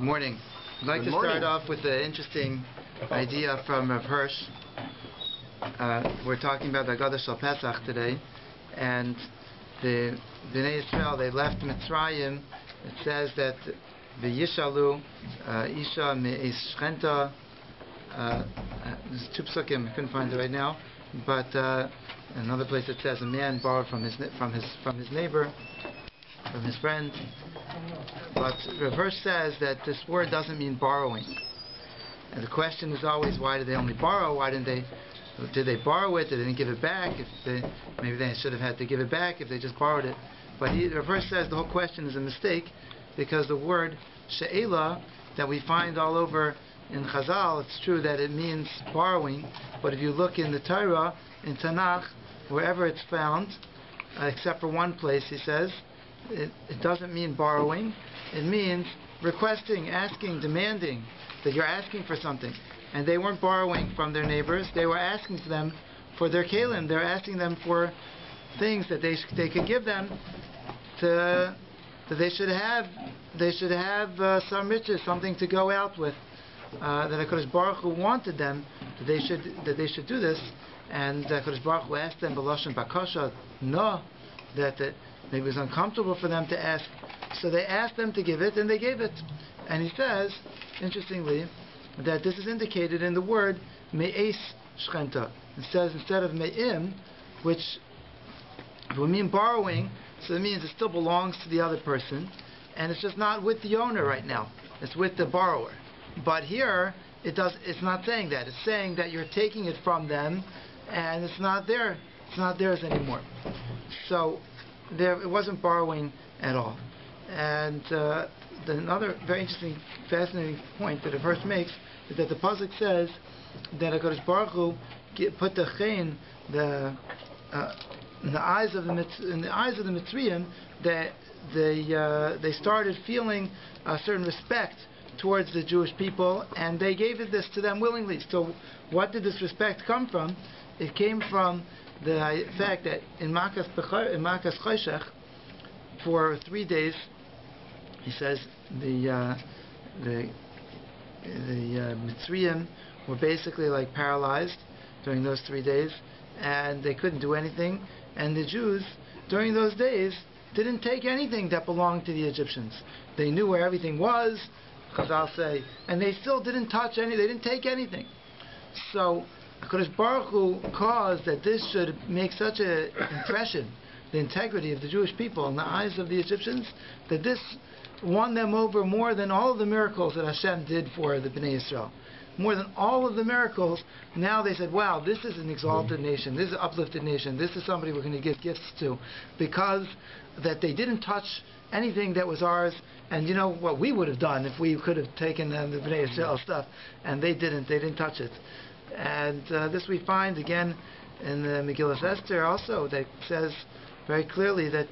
Good morning. I'd like to start off with an interesting idea from Rav Hirsch. We're talking about the Haggadah Shel Pesach today, and the Bnei Yisrael, they left Mitzrayim. It says that the Yishalu Isha Me'es Shchenta. There's two psukim, I couldn't find it right now, but another place it says a man borrowed from his neighbor, from his friend. But Rav Hirsch says that this word doesn't mean borrowing. And the question is always, why did they only borrow? Did they borrow it? They didn't give it back. Maybe they should have had to give it back if they just borrowed it. But Rav Hirsch says the whole question is a mistake, because the word she'ela that we find all over in Chazal, it's true that it means borrowing, but if you look in the Torah, in Tanakh, wherever it's found, except for one place, he says, it doesn't mean borrowing. It means requesting, asking, demanding, that you're asking for something. And they weren't borrowing from their neighbors. They were asking them for their kalim. They're asking them for things that they could give them, that they should have. They should have some riches, something to go out with. That HaKadosh Baruch Hu wanted them, that they should do this. And HaKadosh Baruch Hu asked them, B'lashon bakasha, no, that maybe it was uncomfortable for them to ask. So they asked them to give it, and they gave it. And he says, interestingly, that this is indicated in the word me'es shchenta. It says instead of me'im, which would mean borrowing, so it means it still belongs to the other person, and it's just not with the owner right now. It's with the borrower. But here, it's not saying that. It's saying that you're taking it from them, and it's not there. It's not theirs anymore. So it wasn't borrowing at all. And another very interesting, fascinating point that Oberstein makes is that the pasuk says that HaKadosh Baruch Hu put the chen, in the eyes of the Mitzrayim, that they started feeling a certain respect towards the Jewish people, and they gave this to them willingly. So what did this respect come from? It came from the fact that in Makas Choshech, for 3 days, he says the Mitzrayim were basically like paralyzed during those 3 days, and they couldn't do anything. And the Jews during those days didn't take anything that belonged to the Egyptians. They knew where everything was, Chazal say, and they still didn't touch any. They didn't take anything. So HaKadosh Baruch Hu caused that this should make such an impression, the integrity of the Jewish people in the eyes of the Egyptians, that this won them over more than all of the miracles that Hashem did for the Bnei Yisrael. More than all of the miracles, now they said, wow, this is an exalted nation, this is an uplifted nation, this is somebody we're going to give gifts to, because that they didn't touch anything that was ours. And you know what we would have done if we could have taken the Bnei Yisrael stuff, and they didn't touch it. And this we find again in the Megillah Esther also, that says very clearly that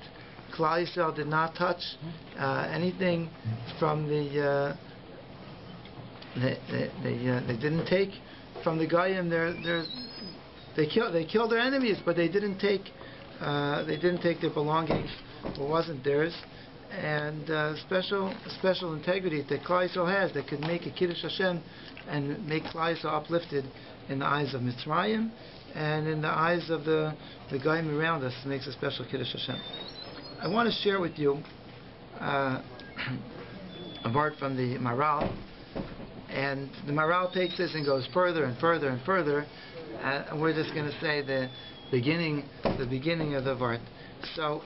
Klal Yisrael did not touch anything from the they didn't take from the Goyim. They killed their enemies, but they didn't take their belongings, what wasn't theirs. And special integrity that Klal Yisrael has, that could make a Kiddush Hashem and make Klal Yisrael uplifted in the eyes of Mitzrayim and in the eyes of the Goyim around us. It makes a special Kiddush Hashem. I want to share with you a word from the Maral, and the Maral takes this and goes further and further and further, and we're just going to say the beginning of the word. So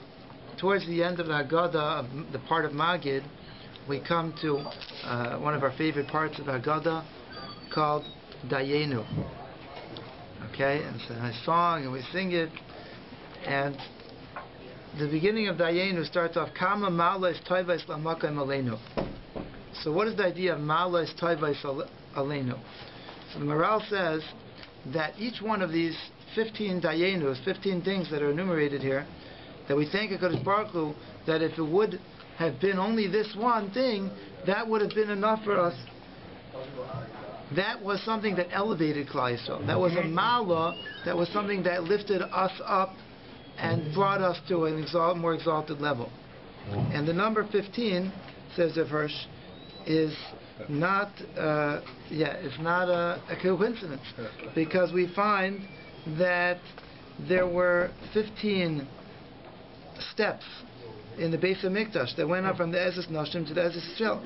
towards the end of the Haggadah, the part of Magid, we come to one of our favorite parts of Haggadah called Dayenu. Okay, and it's a nice song, and we sing it. And the beginning of Dayenu starts off, Kama Ma'ala Toivais Lamakam Aleinu. So what is the idea of Ma'ala Toivais Aleinu? So the Maral says that each one of these 15 Dayenus, 15 things that are enumerated here, that we thank HaKadosh Baruch Hu, that if it would have been only this one thing, that would have been enough for us. That was something that elevated Klal Yisrael. That was a ma'ala, that was something that lifted us up and brought us to an more exalted level. And the number 15, says Rav Hirsch, is not it's not a coincidence, because we find that there were 15 steps in the Beis HaMikdash that went up from the Ezes Noshim to the Ezes Yisrael,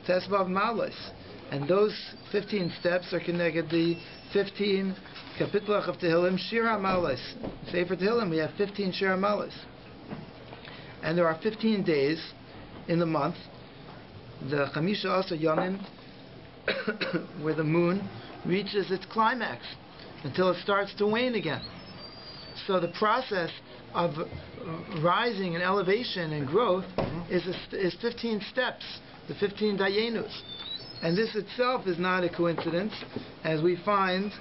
Tesvav Malos, and those 15 steps are connected the 15 Kapitlach of Tehillim Shira Malos. Sefer Tehillim, we have 15 Shira Malos, and there are 15 days in the month, the Chamisha Asa Yomim, where the moon reaches its climax until it starts to wane again. So the process of rising and elevation and growth is 15 steps, the 15 dayenus. And this itself is not a coincidence, as we find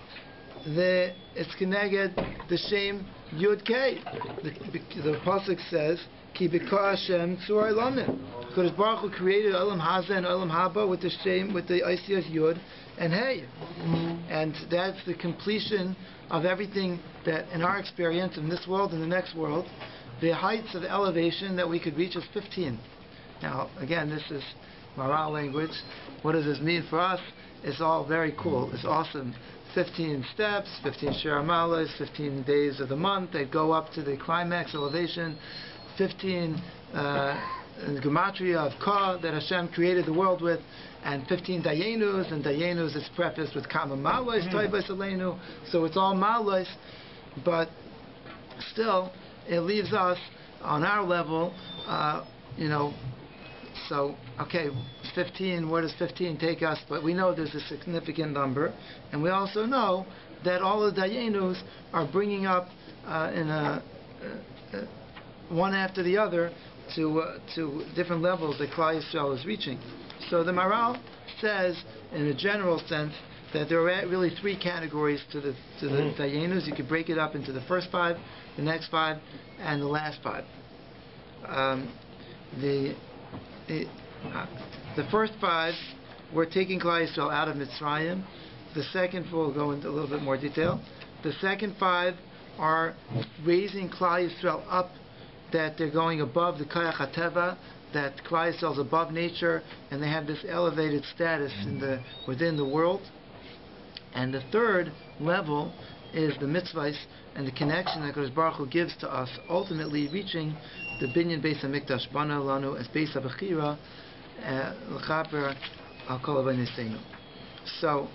that it's connected the Shem Yud Kei. The pasuk says, Ki b'ka Hashem tzur elamin. Because Baruch Hu created Olam Haza and Olam Haba with the Shem, with the Isiyas Yud and Hey. And that's the completion of everything that, in our experience, in this world and the next world, the heights of elevation that we could reach is 15. Now, again, this is Maral language. What does this mean for us? It's all very cool. It's awesome. 15 steps, 15 Shira Malos, 15 days of the month. They go up to the climax elevation. 15 gematria of Ka that Hashem created the world with, and 15 dayenus, and dayenus is prefaced with Kama Malos, Toivos Aleinu. So it's all Malos, but still it leaves us on our level, so, okay, 15, where does 15 take us? But we know there's a significant number, and we also know that all the dayenus are bringing up one after the other to different levels that Klal Yisrael is reaching. So the Maral says, in a general sense, that there are really three categories to the dayenus. You could break it up into the first 5, the next 5, and the last 5. The first 5 were taking Klal Yisrael out of Mitzrayim. The second 4 will go into a little bit more detail. The second 5 are raising Klal Yisrael up, that they're going above the Kayach HaTeva, that Klal Yisrael is above nature, and they have this elevated status within the world. And the third level is the mitzvahs and the connection that Kodesh Baruch Hu gives to us, ultimately reaching the Binyan Beis HaMikdash Bana Lanu as Beis HaBechira L'chaper Al Kol Aveineseinu. So,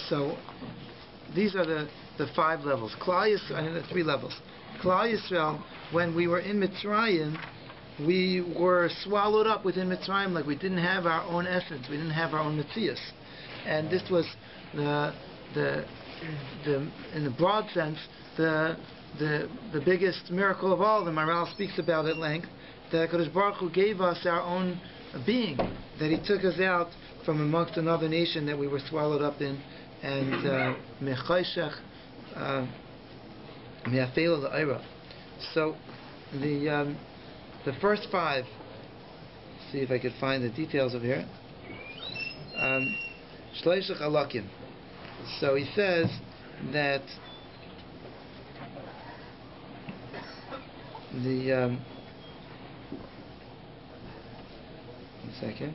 so these are the 5 levels. Klal Yisrael, the 3 levels. Klal Yisrael, when we were in Mitzrayim, we were swallowed up within Mitzrayim, like we didn't have our own essence, we didn't have our own Metzias. And this was in the broad sense, the biggest miracle of all. The Maral speaks about at length, that Kodesh Baruch Hu gave us our own being, that He took us out from amongst another nation that we were swallowed up in, and Mechoshech Me'afela L'Eira. So the first 5, see if I could find the details of here. Shloshech Alakim. So he says that one second.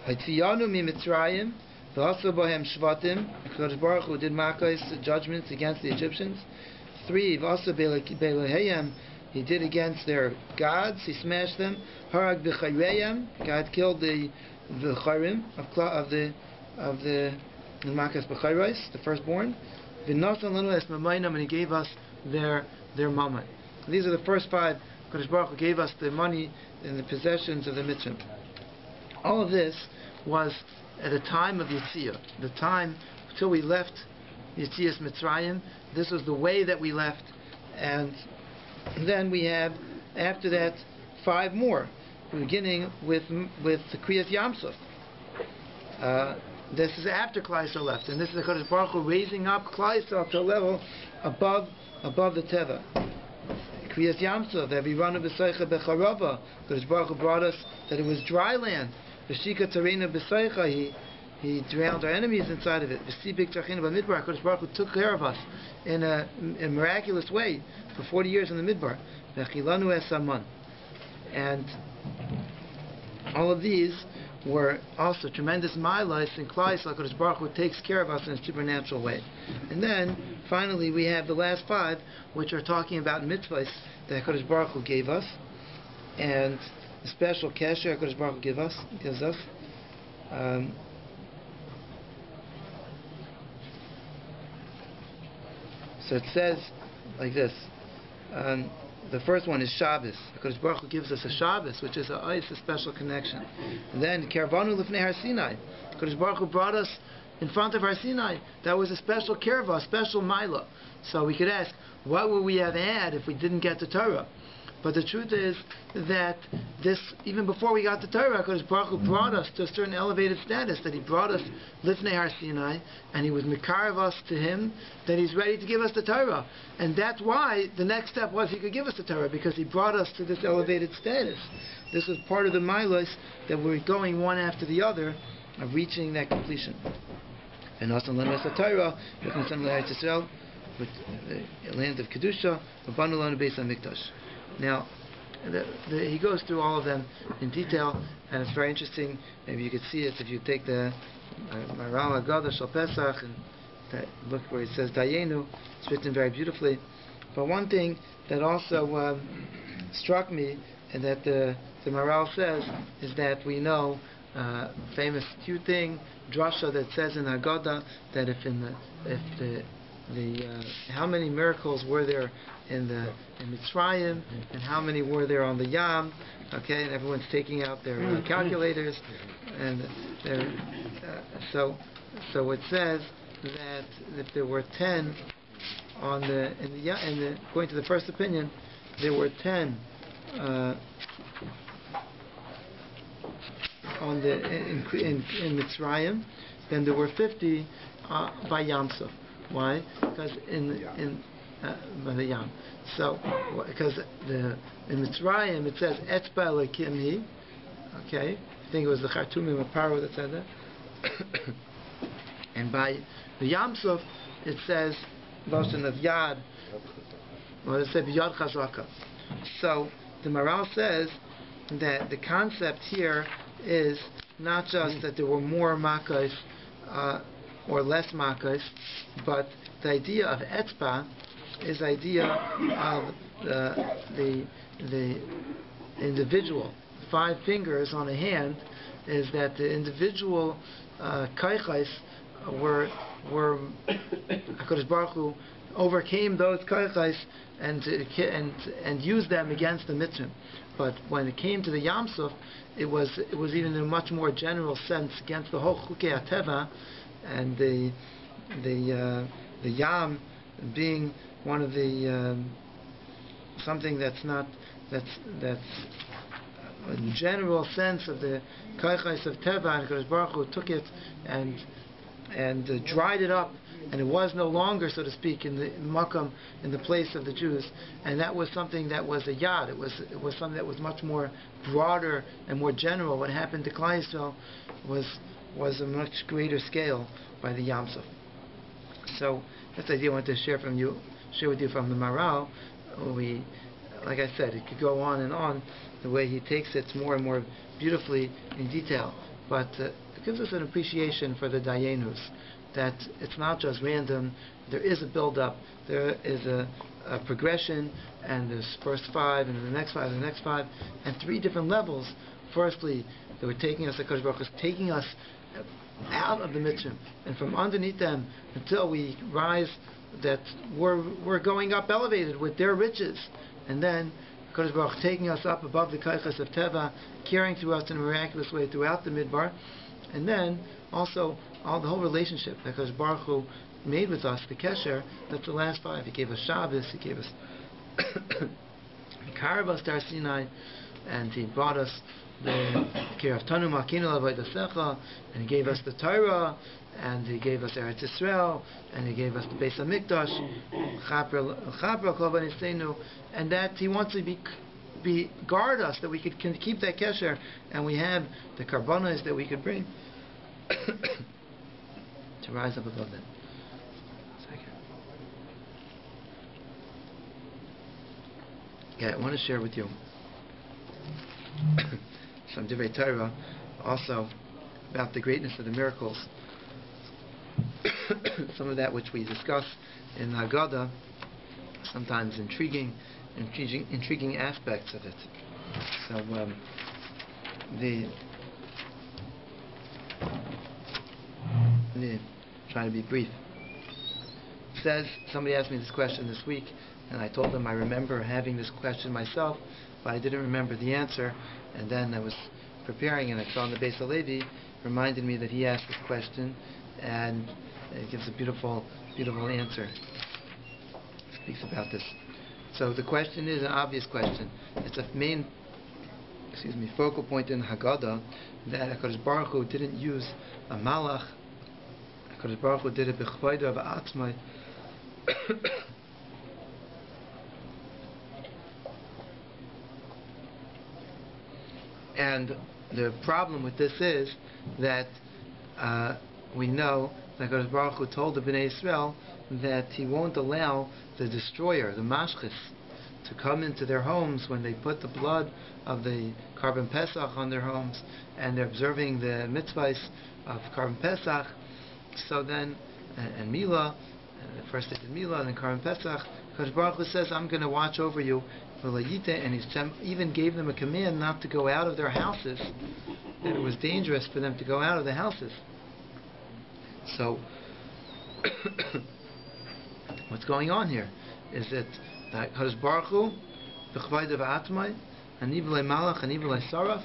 Hatziyanu mi Mitzrayim, v'asu bohem shvatim. Kodesh Baruch Hu did makos, judgments against the Egyptians. 3, v'asu be'leheyem, He did against their gods. He smashed them. Harag b'chayreyem, God killed the chayrim of the makas b'chayros, the firstborn. V'nasan lanu es mamaynam, and He gave us their mammon. These are the first 5. Kodesh Baruch Hu gave us the money and the possessions of the mitzvah. All of this was at the time of Yetziah, the time until we left Yetzias Mitzrayim. This was the way that we left, and then we have after that 5 more, beginning with the Kriyas Yamsuf. This is after Klal Yisrael left, and this is the Kodesh Baruch Hu raising up Klal Yisrael to a level above the Teva. Kriyas Yamsuf, that we run a B'Seicha B'Charava. Kodesh Baruch Hu brought us that it was dry land. V'Shika Tarena B'Seicha, He drowned our enemies inside of it. V'Sibik Tzachina B'Midbar, Kodesh Baruch Hu took care of us in a miraculous way for 40 years in the Midbar. V'Chilanu Es Aman. And all of these were also tremendous milas in Klal Yisrael. HaKadosh Baruch Hu takes care of us in a supernatural way. And then, finally, we have the last 5, which are talking about mitzvahs that HaKadosh Baruch Hu gave us, and the special kesher HaKadosh Baruch Hu gives us. So it says like this. The first one is Shabbos. HaKadosh Baruch Hu gives us a Shabbos, which is a special connection. And then Kervanu Lifnei Har Sinai. HaKadosh Baruch Hu brought us in front of Har Sinai. That was a special kerva, a special milah. So we could ask, what would we have had if we didn't get the Torah? But the truth is that this, even before we got the Torah, HaKadosh Baruch Hu brought us to a certain elevated status, that He brought us Lifnei Har Sinai, and He was Mikarev us to Him, that He's ready to give us the Torah. And that's why the next step was He could give us the Torah, because He brought us to this elevated status. This was part of the milos that we're going one after the other, of reaching that completion. And also learn us the Torah, with the land of Kedusha, Banu Lanu Beis HaMikdash. Now, he goes through all of them in detail, and it's very interesting. Maybe you could see it if you take the Maral Haggadah Shal Pesach and look where it says Dayenu. It's written very beautifully. But one thing that also struck me, and that the Maral says, is that we know famous cute thing, drasha that says in Haggadah that how many miracles were there in Mitzrayim, and how many were there on the Yam? Okay, and everyone's taking out their calculators, and so it says that if there were 10 according to the first opinion, there were 10 in Mitzrayim, then there were 50 by Yam Suf. Why? Because by the Yam. So, because in Mitzrayim it says Etzba Elokim Hi. Okay, I think it was the Chartumim of Paro that said that. And by the Yam Suf it says Lashon of Yad. Well, it said Yad Chazaka. So the Maral says that the concept here is not just that there were more makkos or less makkos, but the idea of etzba is the idea of the individual. 5 fingers on a hand is that the individual kaichais were HaKadosh Baruch Hu overcame those kaichais and used them against the mitzvah. But when it came to the Yam Suf, it was even in a much more general sense against the whole Chukei HaTeva, and the Yam being one of the something that's in general sense of the Kaichais of Teva, and HaKadosh Baruch Hu took it and dried it up, and it was no longer, so to speak, in the Makam, in the place of the Jews, and that was something that was a yad. It was something that was much more broader and more general. What happened to Klal Yisrael was a much greater scale by the Yam Suf. So that's the idea I wanted to share with you from the Maral. Like I said, it could go on and on. The way he takes it more and more beautifully in detail, but it gives us an appreciation for the Dayenus, that it's not just random. There is a build-up, there is a progression, and there's first 5, and then the next 5, and the next 5, and 3 different levels. Firstly, they were taking us, the HaKadosh Baruch Hu was taking us out of the mitzvah, and from underneath them until we rise, that we're going up elevated with their riches, and then HaKadosh Baruch Hu taking us up above the Kaichas of Teva, carrying through us in a miraculous way throughout the Midbar, and then also the whole relationship that HaKadosh Baruch Hu made with us, the Kesher. That's the last 5. He gave us Shabbos, He gave us Karabas Dar Sinai, and He brought us the Kiraftanu Makinu Avodasecha, and He gave us the Torah, and He gave us Eretz Yisrael, and He gave us the Beis HaMikdash, and that He wants to guard us, that we can keep that kesher, and we have the karbanos that we could bring to rise up above it. Okay, I want to share with you some Divrei Torah also about the greatness of the miracles. Some of that which we discuss in Haggadah, sometimes intriguing aspects of it. So trying to be brief. It says, somebody asked me this question this week, and I told them I remember having this question myself, but I didn't remember the answer. And then I was preparing, and I saw in the Beis Halevi reminded me that he asked this question, and it gives a beautiful answer. It speaks about this. So the question is an obvious question. It's a main, focal point in Haggadah that HaKadosh Baruch Hu didn't use a malach. HaKadosh Baruch Hu did it b'chvayda v'atzmai. And the problem with this is that we know that HaKadosh Baruch Hu told the Bnei Yisrael that He won't allow the destroyer, the mashchis, to come into their homes when they put the blood of the Karban Pesach on their homes and they're observing the mitzvahs of Karban Pesach. So then, and Milah, first they did Milah and then Karban Pesach, HaKadosh Baruch Hu says, I'm going to watch over you. And He even gave them a command not to go out of their houses, that it was dangerous for them to go out of the houses. So, what's going on here? Is it HaKadosh Baruch Hu, b'chvayda v'atmai, anivulei malach, anivulei saraf,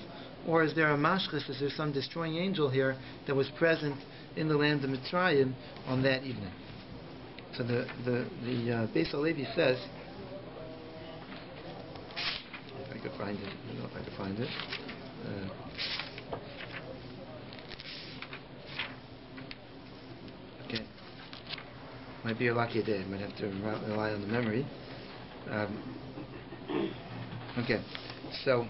or is there a mashchis, is there some destroying angel here that was present in the land of Mitzrayim on that evening? So the Beis Halevi says, if I could find it, I don't know if I could find it. Okay. Might be a lucky day. I might have to rely on the memory. Okay. So,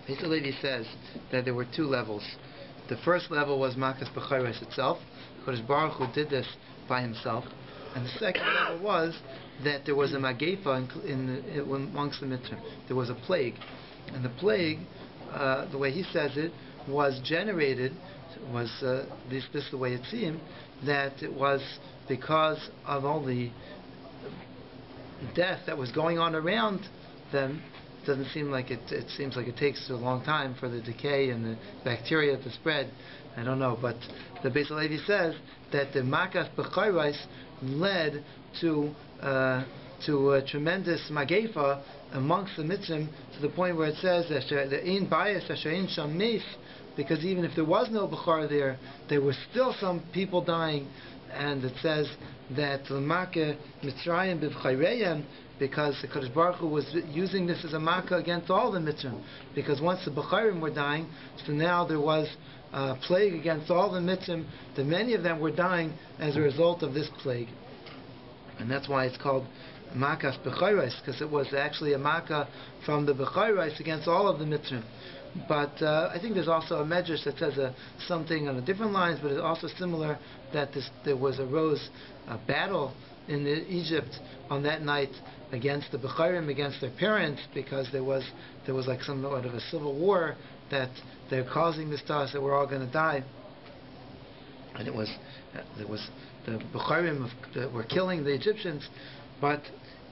Beis Halevi says that there were two levels. The first level was Makas B'chayres itself. Kodesh Baruch Hu did this by himself. And the second level was that there was a magefa amongst the Mitzrayim. There was a plague. And the plague, the way he says it, was generated, this is the way it seemed, that it was because of all the death that was going on around them. It doesn't seem like it seems like it takes a long time for the decay and the bacteria to spread. I don't know, but the Beis Halevi says that the Makas B'chayrais led to a tremendous magefa amongst the Mitzrayim, to the point where it says that the ein bayis asher ein sham meis, because even if there was no Bechar there were still some people dying. And it says that l'makeh Mitzrayim b'vchayreyem, because the Kodesh Baruch Hu was using this as a makkah against all the Mitzrayim, because once the Bechayrim were dying, so now there was a plague against all the Mitzrayim, that many of them were dying as a result of this plague. And that's why it's called Makas B'chayrais, because it was actually a makkah from the Bechayrais against all of the Mitzrayim. But I think there's also a medrash that says something on a different lines, but it's also similar, that there arose a battle in Egypt on that night against the Bechayrim, against their parents, because there was like some sort of a civil war, that they're causing this to us, that we're all going to die. And there was the Bechayrim that were killing the Egyptians. But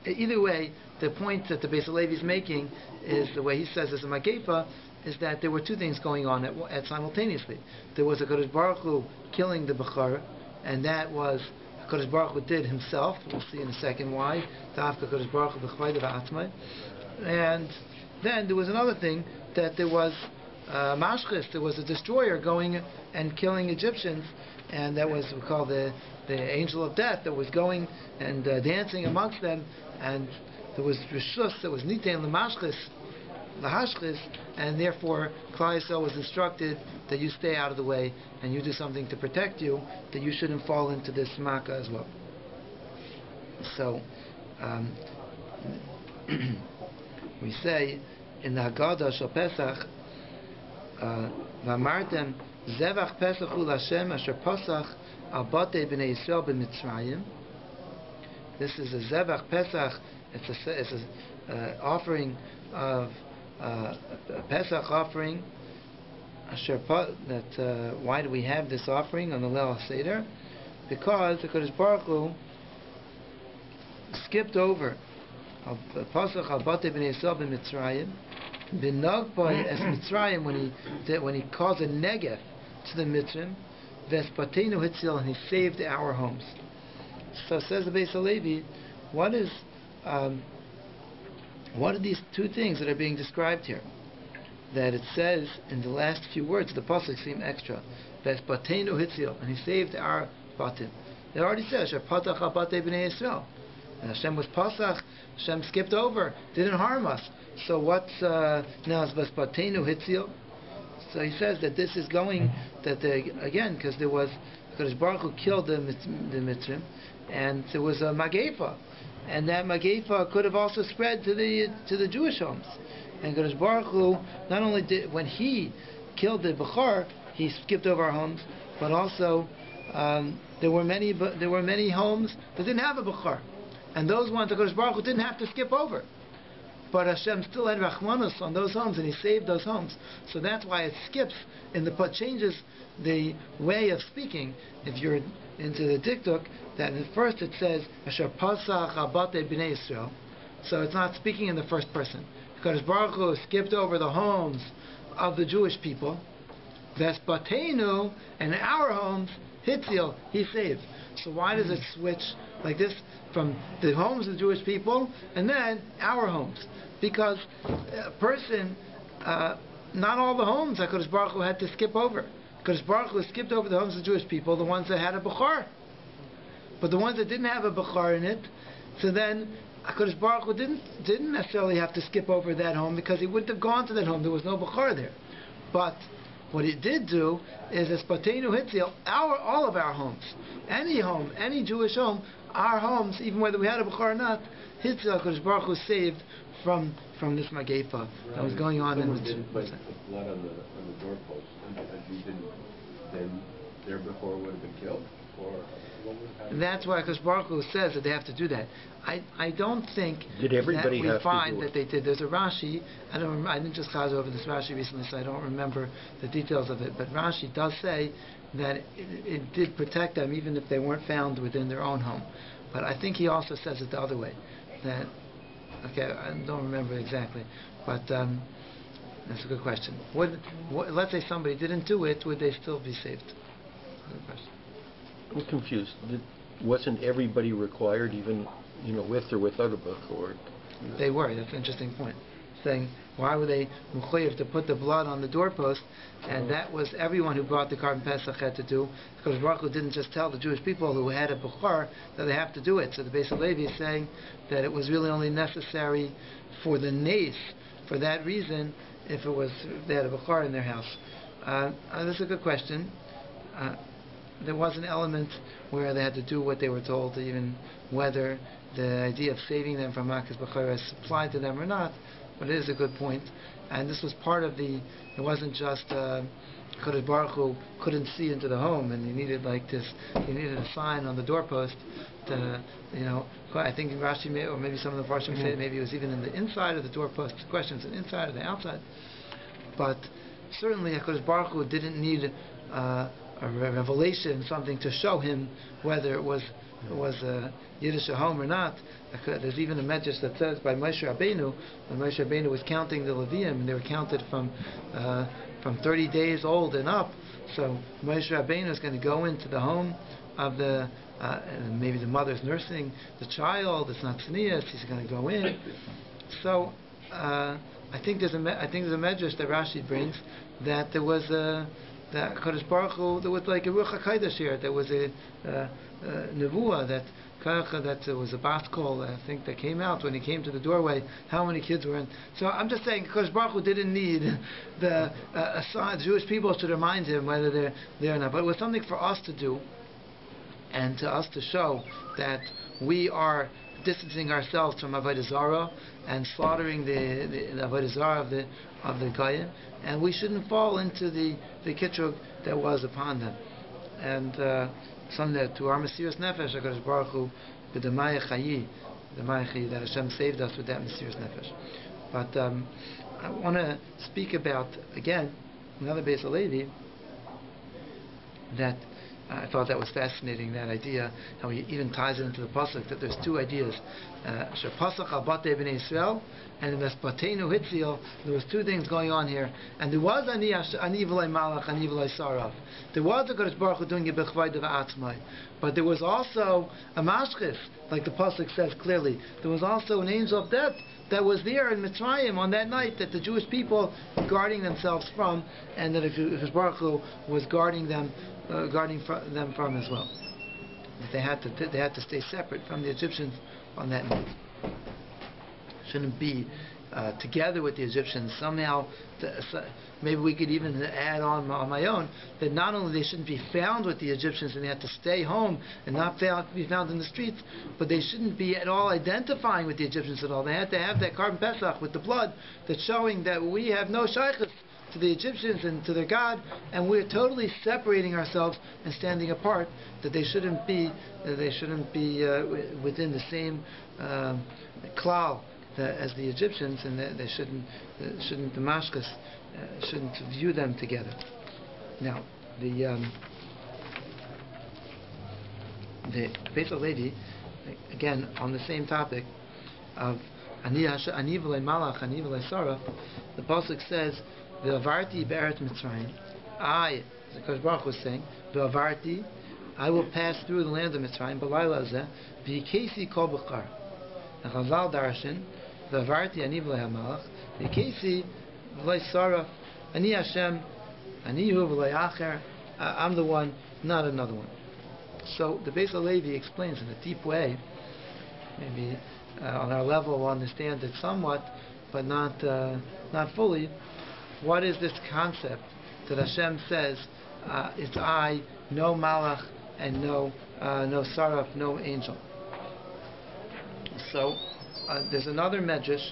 either way, the point that the Beis Halevi is making is, the way he says as a magefa, is that there were two things going on at simultaneously. There was a Kodesh Baruch Hu killing the Bechar, and that was Kodesh Baruch Hu did himself. We'll see in a second why. Dafka Kodesh Baruch Hu b'chvayda v'atzmai. And then there was another thing, that there was mashchis, there was a destroyer going and killing Egyptians, and that was, we call the angel of death, that was going and dancing amongst them, and there was rishus, there was nitain l'mashchis, lahashchis, and therefore Klal Yisrael was instructed that you stay out of the way and you do something to protect you, that you shouldn't fall into this makkah as well. So we say in the Haggadah Shal Pesach, V'amartem zevach Pesach hu l'Hashem asher Pesach al batei b'nei Yisrael b'Mitzrayim. This is a zevach Pesach. It's offering of a Pesach offering. Why do we have this offering on the Leil Seder? Because the Kodesh Baruch Hu skipped over Pesach al Batei Bnei Yisrael b'Mitzrayim, b'Nog Boi es Mitzrayim, when he caused a negef to the Mitzrim, Vespatenu Hitzil, and he saved our homes. So says the Beis HaLevi, what are these two things that are being described here? That it says in the last few words, the pasuk seem extra. Vespatenu Hitzil, and he saved our batim. It already says, Patach al Batei Bnei Yisrael. And Hashem was Pesach, Hashem skipped over, didn't harm us. So what's now is Vespatenu Hitzil? So he says that this is going, again, because there was, because Baruch Hu killed the Mitzrim, and there was a Magefa, and that Magefa could have also spread to the Jewish homes. And Kadosh Baruch Hu, not only did, when he killed the Bechor, he skipped over our homes, but also there were many homes that didn't have a Bechor, and those ones that Kadosh Baruch Hu didn't have to skip over. But Hashem still had Rachmanus on those homes, and He saved those homes. So that's why it skips changes the way of speaking. If you're into the diktuk, that at first it says Asher Pasach al Batei Bnei Yisrael, so it's not speaking in the first person. Because Baruch Hu skipped over the homes of the Jewish people. Vespateinu, and our homes, Hitzil, He saved. So why does it switch like this from the homes of the Jewish people and then our homes? Because a person, not all the homes that Kodesh Baruch Hu had to skip over. Kodesh Baruch Hu skipped over the homes of the Jewish people, the ones that had a Bechor. But the ones that didn't have a Bechor in it, so then Kodesh Baruch Hu didn't necessarily have to skip over that home, because he wouldn't have gone to that home. There was no Bechor there. But what he did do is Espatenu Hitzil, all of our homes, any home, any Jewish home, our homes, even whether we had a Bechor or not, Hitzil, Kodesh Baruch Hu saved from this Magefa that was going on in the didn't place the blood on the doorpost, and you didn't, then their Bechor would have been killed, or what would happen? That's why Kodesh Baruch Hu says that they have to do that. I don't think that we find that they did. There's a Rashi. I didn't just chaz over this Rashi recently, so I don't remember the details of it. But Rashi does say that it did protect them, even if they weren't found within their own home. But I think he also says it the other way. That, okay, I don't remember exactly, but that's a good question. Let's say somebody didn't do it, would they still be saved? Good question. I'm confused. Wasn't everybody required, even with or without a Bechor? They were. That's an interesting point. Saying, why were they mechuyev to put the blood on the doorpost? And that was everyone who brought the Karban Pesach had to do, because Baruch Hu didn't just tell the Jewish people who had a Bechor that they have to do it. So the Beis HaLevi is saying that it was really only necessary for the Nes, for that reason, if they had a Bechor in their house. This is a good question. There was an element where they had to do what they were told, even whether the idea of saving them from Makas Bechor applied to them or not. But it is a good point. And this was part of it wasn't just Kodesh Baruch Hu couldn't see into the home, and he needed a sign on the doorpost to, I think Rashi or maybe some of the Farshim say maybe it was even in the inside of the doorpost. The question is, inside or the outside? But certainly Kodesh Baruch Hu didn't need a revelation, something to show him whether it was a Yiddish home or not. There's even a medrash that says by Moshe Rabbeinu, when Moshe Rabbeinu was counting the Leviim, and they were counted from 30 days old and up. So Moshe Rabbeinu is going to go into the home of maybe the mother's nursing the child. It's not tznius. He's going to go in. So I think there's a medrash that Rashi brings that there was that Kodesh Baruch Hu, there was like a Ruach HaKodesh here. There was a nevuah that there was a bat call, I think, that came out when he came to the doorway. How many kids were in? So I'm just saying, Kodesh Baruch Hu didn't need the Jewish people to remind him whether they're there or not. But it was something for us to do, and to us to show that we are distancing ourselves from Avodah Zarah and slaughtering the Avodah Zarah of the Goyim, and we shouldn't fall into the kitrug that was upon them. And something that to our Mesiras Nefesh, HaKadosh Baruch Hu, b'damai chayi, the Ma'achi, that Hashem saved us with that Mesiras Nefesh. But I want to speak about, again, another Beis Halevi that I thought that was fascinating, that idea, how he even ties it into the Pasuk, that there's two ideas. Pasach al Batei B'nai Yisrael, and in Batenu Hitziel, there was two things going on here. And there was Ani V'lai Malach, Ani V'lai Sarav. There was a Kodesh Baruch Hu doing it B'chvayda V'atzmai. But there was also a Mashchis, like the Pasuk says clearly. There was also an angel of death that was there in Mitzrayim on that night, that the Jewish people were guarding themselves from, and that Kodesh Baruch Hu was guarding them from as well. That they had to stay separate from the Egyptians on that night. Shouldn't be together with the Egyptians somehow. Maybe we could even add on my own that not only they shouldn't be found with the Egyptians and they had to stay home and not be found in the streets, but they shouldn't be at all identifying with the Egyptians at all. They had to have that Korban Pesach with the blood that's showing that we have no shaykhs to the Egyptians and to their God, and we're totally separating ourselves and standing apart. That they shouldn't be within the same klal as the Egyptians, and that they shouldn't the mashkas shouldn't view them together. Now the Beis Halevi, again on the same topic of Ani V'lei Malach, Ani V'lei Sarah, the pasuk says V'avarti be'eret Mitzrayim. The Kodesh Baruch Hu was saying, V'avarti, I will pass through the land of Mitzrayim, B'layla zeh, V'yikesi kol b'char. And Chazal darshan, V'avarti ani v'lei hamalach, V'yikesi v'lei saraf, Ani Hashem, Ani hu v'lei acher, I'm the one, not another one. So the Beis Halevi explains in a deep way, maybe on our level we'll understand it somewhat, but not fully. What is this concept that Hashem says, it's I, no malach, and no saraf, no angel? So there's another medrash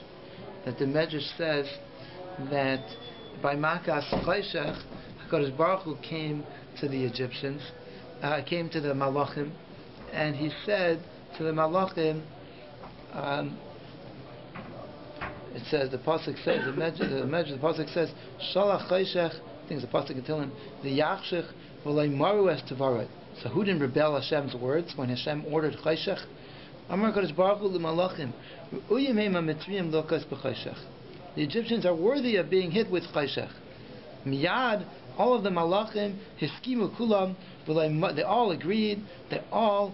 that the medrash says that by Makas Chayshech, HaKadosh Baruch Hu came to the Egyptians, came to the Malachim, and he said to the Malachim, it says, the pasuk says, the pasuk says, Shalach Chayshech, I think it's the pasuk in Tehillim, the Yachshech v'lei maru es tevarai. So who didn't rebel Hashem's words when Hashem ordered Chayshech? Amar Kodesh Baruch Hu l'malachim, Uyim heim ha'mitzrayim lokas b'chayshech. The Egyptians are worthy of being hit with Chayshech. Miyad, all of the malachim, hiskimu kulam, they all agreed, they all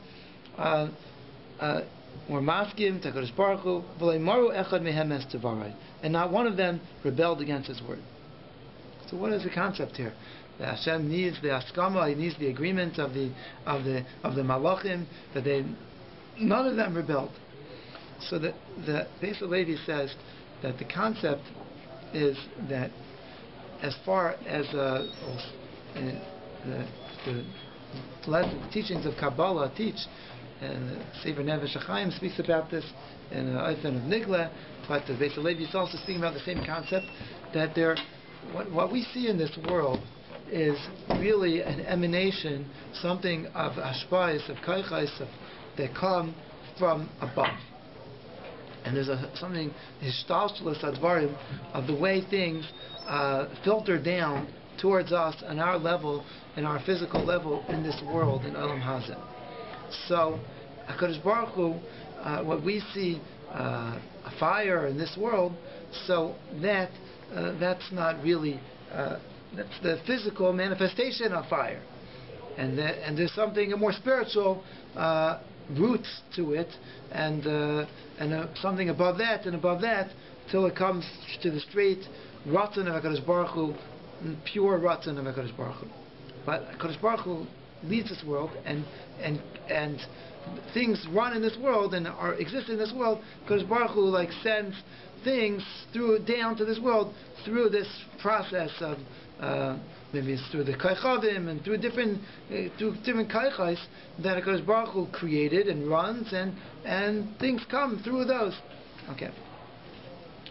were maskim to Kodesh Baruch Hu, v'lei maru echad mehem es tevarai, and not one of them rebelled against His word. So what is the concept here? That Hashem needs the askama, He needs the agreement of the malachim, that none of them rebelled. So the Beis Halevi says that the concept is that as far as the teachings of Kabbalah teach, and Sefer Nevesh HaChaim speaks about this in Oifen of Nigla, but the Beis Halevi is also speaking about the same concept, that what we see in this world is really an emanation, something of ashpais, of kaichais, that come from above. And there's something hishtalshlus advarim of the way things filter down towards us on our level, in our physical level in this world, in Olam Hazeh. So, HaKadosh Baruch Hu, what we see, a fire in this world, so that's not really, that's the physical manifestation of fire. And there's something, a more spiritual roots to it, and something above that, till it comes to the straight Ratzon of HaKadosh Baruch Hu, pure Ratzon of HaKadosh Baruch Hu. But HaKadosh Baruch Hu leads this world, and things run in this world and exist in this world. HaKadosh Baruch Hu sends things down to this world through this process of maybe it's through the kaichavim and through different kaichais that HaKadosh Baruch Hu created and runs, and things come through those. Okay,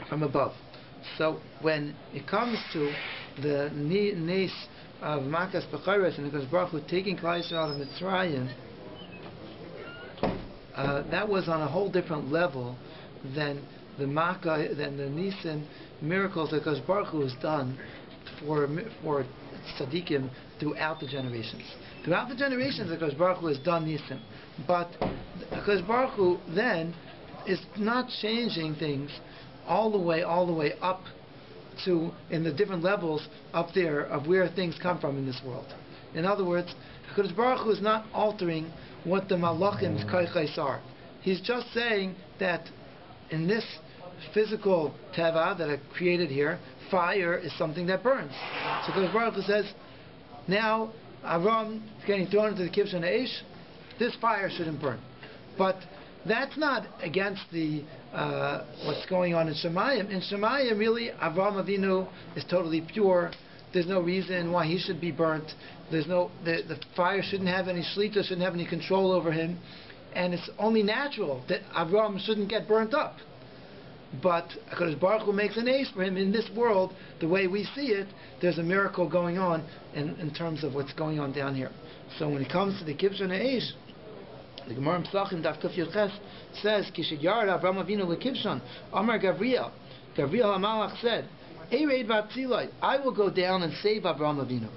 from above. So when it comes to the nes of Makas B'chayres and HaKadosh Baruch Hu taking Klal Yisrael out of Mitzrayim, that was on a whole different level than the Nisim miracles that Kosh Baruch Hu has done for tzaddikim throughout the generations. Throughout the generations, Kosh Baruch Hu has done Nisim, but Kosh Baruch Hu then is not changing things all the way up to in the different levels up there of where things come from in this world. In other words, Kosh Baruch Hu is not altering what the Malachim's koichos are. He's just saying that in this physical teva that I created here, fire is something that burns. So Kosh Baruch Hu says, now Avram is getting thrown into the Kibshan Eish, this fire shouldn't burn. But that's not against the what's going on in Shemayim. In Shemayim, really, Avram Avinu is totally pure. There's no reason why he should be burnt. The fire shouldn't have any shlita, shouldn't have any control over him, and it's only natural that Avram shouldn't get burnt up. But HaKadosh Baruch Hu makes an ace for him in this world, the way we see it. There's a miracle going on in terms of what's going on down here. So when it comes to the Kibshan Eish, the Gemara in Pesachim Daf Kuf Yud Ches says, Kishid Yard Avram Avinu LeKibshan, Amar Gavriel HaMalach said, Ereid Vatzilai, I will go down and save Avram Avinu.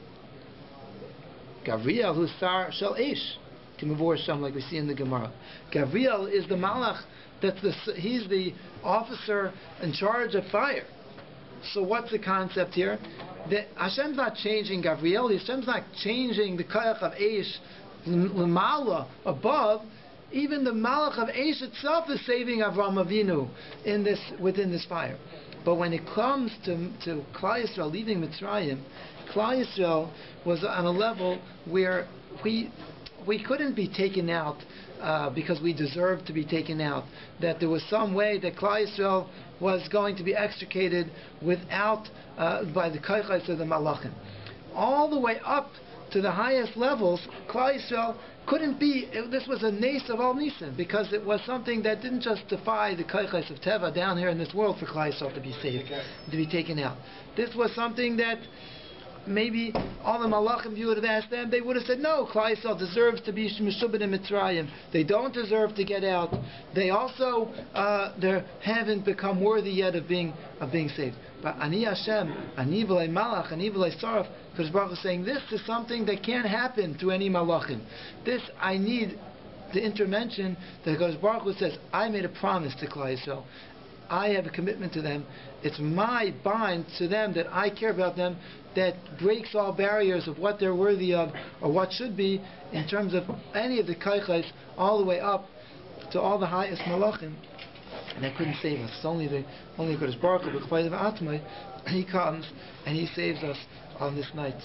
Gavriel, who's Sar Shel Eish, Kimavor Sham, like we see in the Gemara. Gavriel is the Malach. He's the officer in charge of fire. So what's the concept here? That Hashem's not changing Gavriel. Hashem's not changing the Koyach of Eish L'mala above. Even the Malach of Eish itself is saving Avram Avinu within this fire. But when it comes to Klal Yisrael leaving Mitzrayim, Klal Yisrael was on a level where we couldn't be taken out because we deserved to be taken out. That there was some way that Klal Yisrael was going to be extricated without by the koichos of the Malachim. All the way up to the highest levels, Klal Yisrael couldn't be. This was a nes of all nisim, because it was something that didn't just defy the koichos of teva down here in this world for Klal Yisrael to be saved, to be taken out. This was something that maybe all the Malachim, if you would have asked them, they would have said, no, Klal Yisrael deserves to be Meshubed in Mitzrayim. They don't deserve to get out. They also they haven't become worthy yet of being saved. But Ani Hashem, Ani V'lei Malach, Ani V'lei Saraf, because Baruch is saying this is something that can't happen through any Malachim. This, I need the intervention that Baruch Hu says, I made a promise to Klal Yisrael. I have a commitment to them. It's my bind to them that I care about them, that breaks all barriers of what they're worthy of or what should be in terms of any of the koichos all the way up to all the highest malachim. And that couldn't save us. It's only Kodesh Baruch Hu, b'chvaydav atmai, he comes and he saves us on this night.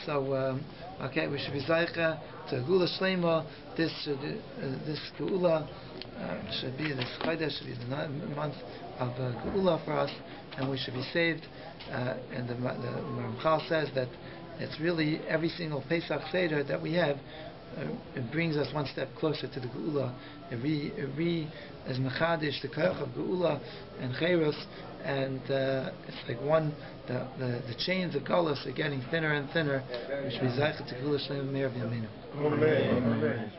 So, okay, we should be zaycha to Geula Shlema. This Geula should be this Chodesh, should be the month of Geula for us, and we should be saved. And the Ramchal says that it's really every single Pesach Seder that we have, it brings us one step closer to the Geula. Every as Mechadish, the Koach of Geula and Cheiros, and it's like the chains of Galus are getting thinner and thinner. We should be Zaycha to Geula Shlema Meir V'Yameinu. Amen.